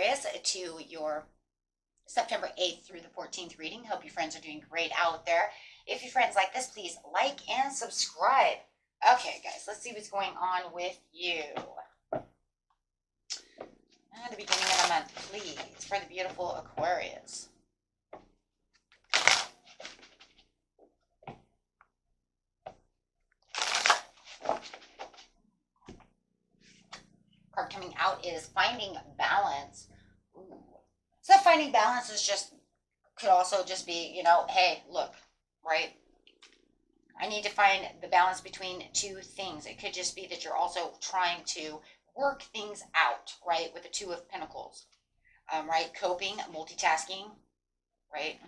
Aquarius, to your September 8th through the 14th reading. Hope you friends are doing great out there. If you friends like this, please like and subscribe. Okay, guys, let's see what's going on with you. At the beginning of the month, please, for the beautiful Aquarius. Card coming out is finding balance. Ooh. So finding balance is just, could also just be, you know, hey, look, right? I need to find the balance between two things. It could just be that you're also trying to work things out, right? With the Two of Pentacles, right? Coping, multitasking, right?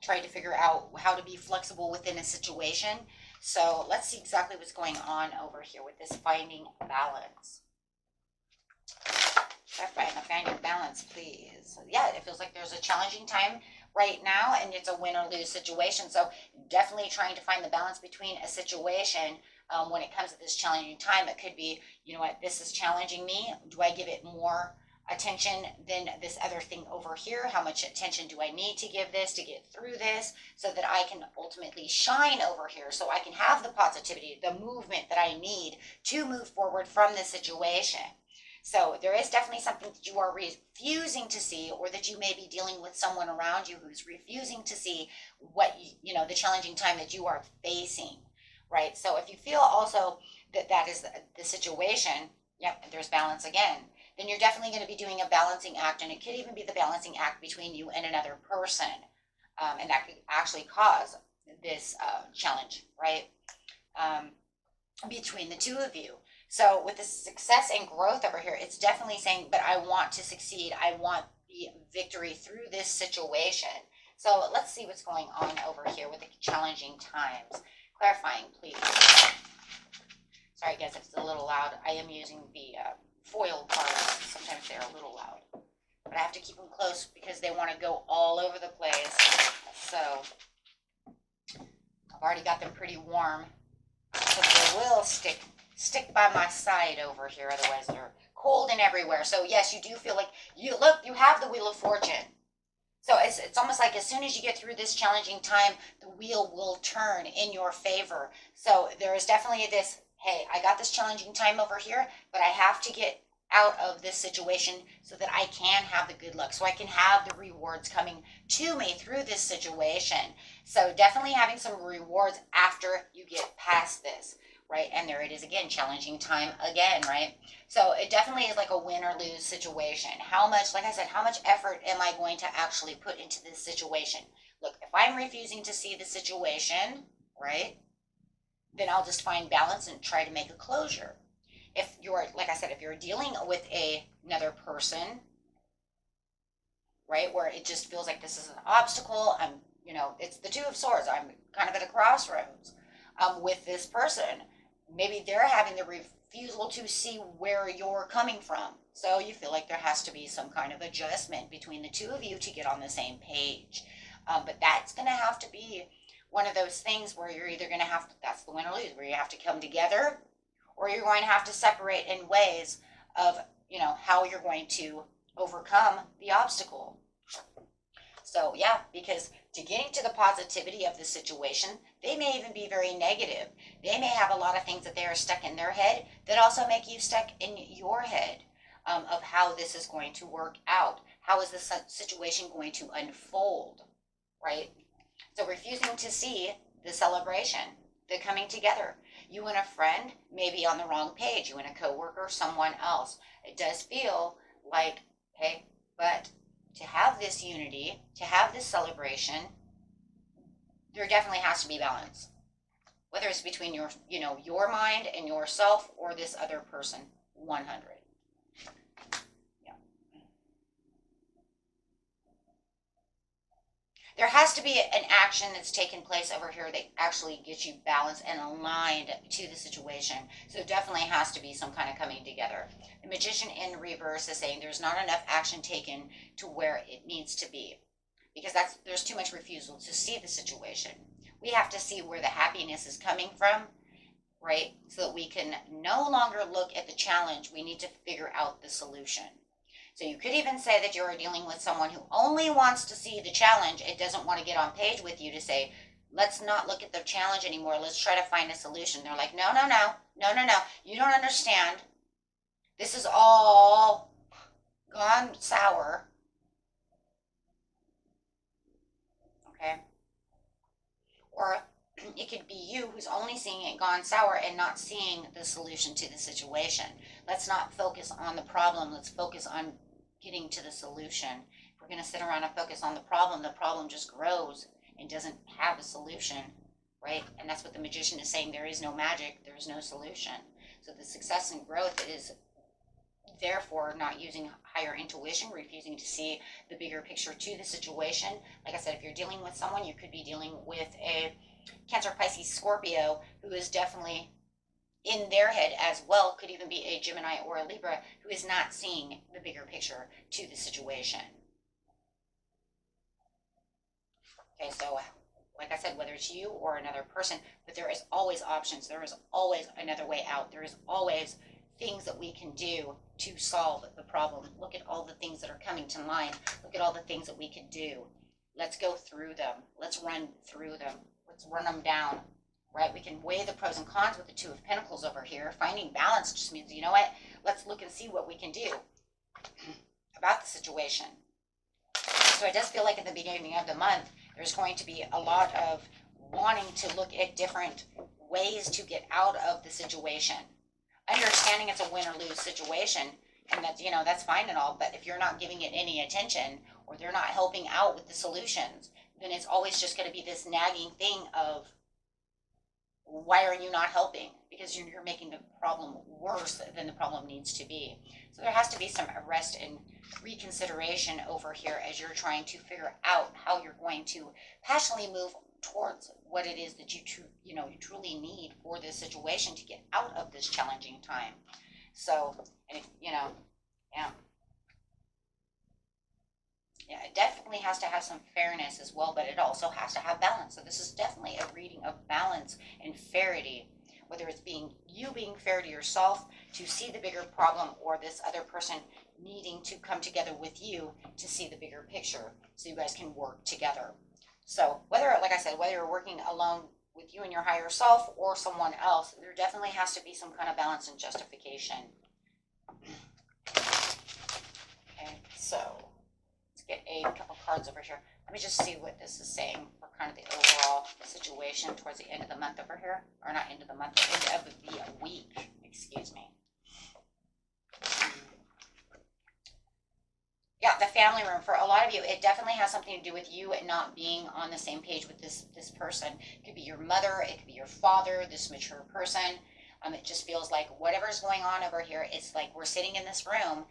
Trying to figure out how to be flexible within a situation. So let's see exactly what's going on over here with this finding balance. Find your balance, please. Yeah, it feels like there's a challenging time right now, and it's a win or lose situation. So definitely trying to find the balance between a situation when it comes to this challenging time. It could be, you know what, this is challenging me. Do I give it more attention than this other thing over here? How much attention do I need to give this to get through this so that I can ultimately shine over here, so I can have the positivity, the movement that I need to move forward from this situation? So there is definitely something that you are refusing to see, or that you may be dealing with someone around you who's refusing to see what, you know, the challenging time that you are facing, right? So if you feel also that that is the situation, yep, there's balance again, then you're definitely going to be doing a balancing act, and it could even be the balancing act between you and another person, and that could actually cause this challenge, right, between the two of you. So with the success and growth over here, it's definitely saying, but I want to succeed. I want the victory through this situation. So let's see what's going on over here with the challenging times. Clarifying, please. Sorry, guys, if it's a little loud. I am using the foil cards. Sometimes they're a little loud. But I have to keep them close because they want to go all over the place. So I've already got them pretty warm. So they will stick by my side over here, otherwise they're cold and everywhere. So yes, you do feel like, you have the Wheel of Fortune. So it's almost like as soon as you get through this challenging time, the wheel will turn in your favor. So there is definitely this, hey, I got this challenging time over here, but I have to get out of this situation so that I can have the good luck, so I can have the rewards coming to me through this situation. So definitely having some rewards after you get past this, right? And there it is again, challenging time again, right? So it definitely is like a win or lose situation. How much, like I said, how much effort am I going to actually put into this situation? Look, if I'm refusing to see the situation, right, then I'll just find balance and try to make a closure. If you're, like I said, if you're dealing with another person, right, where it just feels like this is an obstacle, you know, it's the Two of Swords. I'm kind of at a crossroads with this person. Maybe they're having the refusal to see where you're coming from. So you feel like there has to be some kind of adjustment between the two of you to get on the same page. But that's going to have to be one of those things where you're either going to have to, that's the win or lose, where you have to come together, or you're going to have to separate in ways of, you know, how you're going to overcome the obstacle. So yeah, because to getting to the positivity of the situation, they may even be very negative. They may have a lot of things that they are stuck in their head that also make you stuck in your head, of how this is going to work out. How is this situation going to unfold, right? So refusing to see the celebration, the coming together. You and a friend may be on the wrong page. You and a coworker, someone else. It does feel like, hey, but to have this unity, to have this celebration, there definitely has to be balance. Whether it's between your, you know, your mind and yourself, or this other person, 100. Yeah. There has to be an action that's taken place over here that actually gets you balanced and aligned to the situation. So it definitely has to be some kind of coming together. The Magician in reverse is saying there's not enough action taken to where it needs to be, because there's too much refusal to see the situation. We have to see where the happiness is coming from, right? So that we can no longer look at the challenge. We need to figure out the solution. So you could even say that you're dealing with someone who only wants to see the challenge. It doesn't want to get on page with you to say, let's not look at the challenge anymore. Let's try to find a solution. They're like, no, no, no, no, no, no. You don't understand. This is all gone sour. Okay? Or it could be you who's only seeing it gone sour and not seeing the solution to the situation. Let's not focus on the problem. Let's focus on getting to the solution. If we're going to sit around and focus on the problem just grows and doesn't have a solution, right? And that's what the magician is saying. There is no magic. There is no solution. So the success and growth is therefore not using higher intuition, refusing to see the bigger picture to the situation. Like I said, if you're dealing with someone, you could be dealing with a Cancer, Pisces, Scorpio, who is definitely in their head as well, could even be a Gemini or a Libra, who is not seeing the bigger picture to the situation. Okay, so like I said, whether it's you or another person, but there is always options. There is always another way out. There is always things that we can do to solve the problem. Look at all the things that are coming to mind. Look at all the things that we can do. Let's go through them. Let's run through them. Let's run them down, right? We can weigh the pros and cons with the Two of Pentacles over here. Finding balance just means, you know what? Let's look and see what we can do about the situation. So it does feel like at the beginning of the month, there's going to be a lot of wanting to look at different ways to get out of the situation. Understanding it's a win or lose situation, and that, you know, that's fine and all, but if you're not giving it any attention, or they're not helping out with the solutions, then it's always just going to be this nagging thing of, why are you not helping? Because you're making the problem worse than the problem needs to be. So there has to be some arrest and reconsideration over here as you're trying to figure out how you're going to passionately move towards what it is that you truly need for this situation to get out of this challenging time. So, and if, yeah, it definitely has to have some fairness as well, but it also has to have balance. So this is definitely a reading of balance and fairity, whether it's being fair to yourself to see the bigger problem, or this other person needing to come together with you to see the bigger picture so you guys can work together. So whether, like I said, whether you're working alone with you and your higher self or someone else, there definitely has to be some kind of balance and justification. Okay, so let's get a couple cards over here. Let me just see what this is saying for kind of the overall situation towards the end of the month over here. Or not end of the month, end of the week, excuse me. Yeah, the family room. For a lot of you, it definitely has something to do with you not being on the same page with this person. It could be your mother, it could be your father, this mature person. It just feels like whatever's going on over here, it's like we're sitting in this room,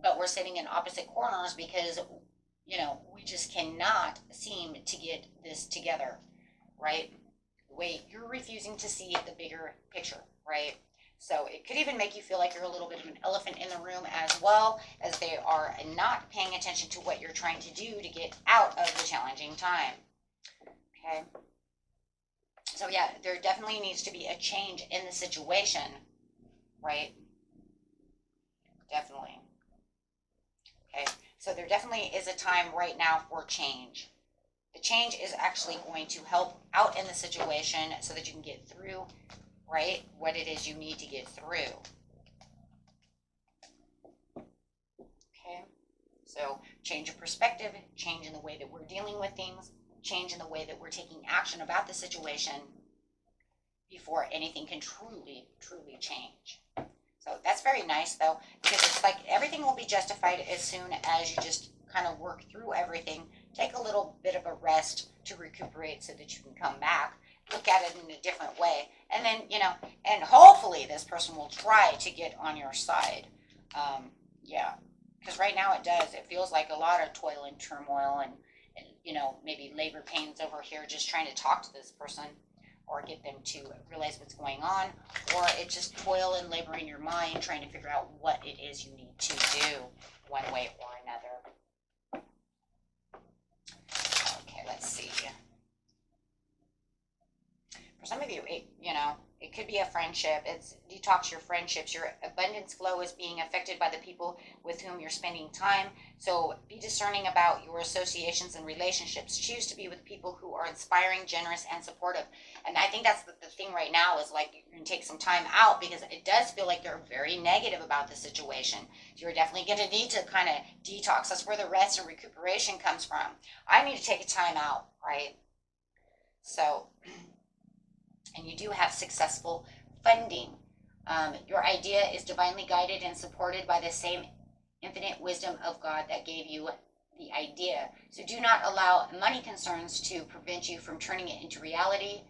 but we're sitting in opposite corners because, you know, we just cannot seem to get this together, right? The way you're refusing to see the bigger picture, right? So it could even make you feel like you're a little bit of an elephant in the room, as well as they are not paying attention to what you're trying to do to get out of the challenging time. Okay. So yeah, there definitely needs to be a change in the situation, right? Definitely. Okay. So there definitely is a time right now for change. The change is actually going to help out in the situation so that you can get through, right, what it is you need to get through. Okay, so change of perspective, change in the way that we're dealing with things, change in the way that we're taking action about the situation before anything can truly change. So that's very nice, though, because it's like everything will be justified as soon as you just kind of work through everything, take a little bit of a rest to recuperate so that you can come back, look at it in a different way, and then, you know, and hopefully this person will try to get on your side. Yeah, because right now it does. It feels like a lot of toil and turmoil and, you know, maybe labor pains over here just trying to talk to this person or get them to realize what's going on, or it's just toil and labor in your mind trying to figure out what it is you need to do one way or another. Okay, let's see. For some of you, it could be a friendship. It's detox your friendships. Your abundance flow is being affected by the people with whom you're spending time. So be discerning about your associations and relationships. Choose to be with people who are inspiring, generous, and supportive. And I think that's the thing right now is like you're going to take some time out because it does feel like they're very negative about the situation. You're definitely going to need to kind of detox. That's where the rest and recuperation comes from. I need to take a time out, right? So, and you do have successful funding. Your idea is divinely guided and supported by the same infinite wisdom of God that gave you the idea. So do not allow money concerns to prevent you from turning it into reality.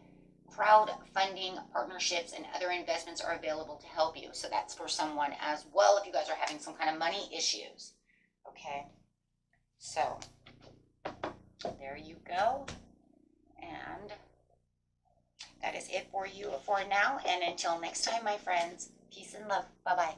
Crowdfunding, partnerships, and other investments are available to help you. So that's for someone as well if you guys are having some kind of money issues. Okay, so there you go. And that is it for you for now. And until next time, my friends, peace and love. Bye-bye.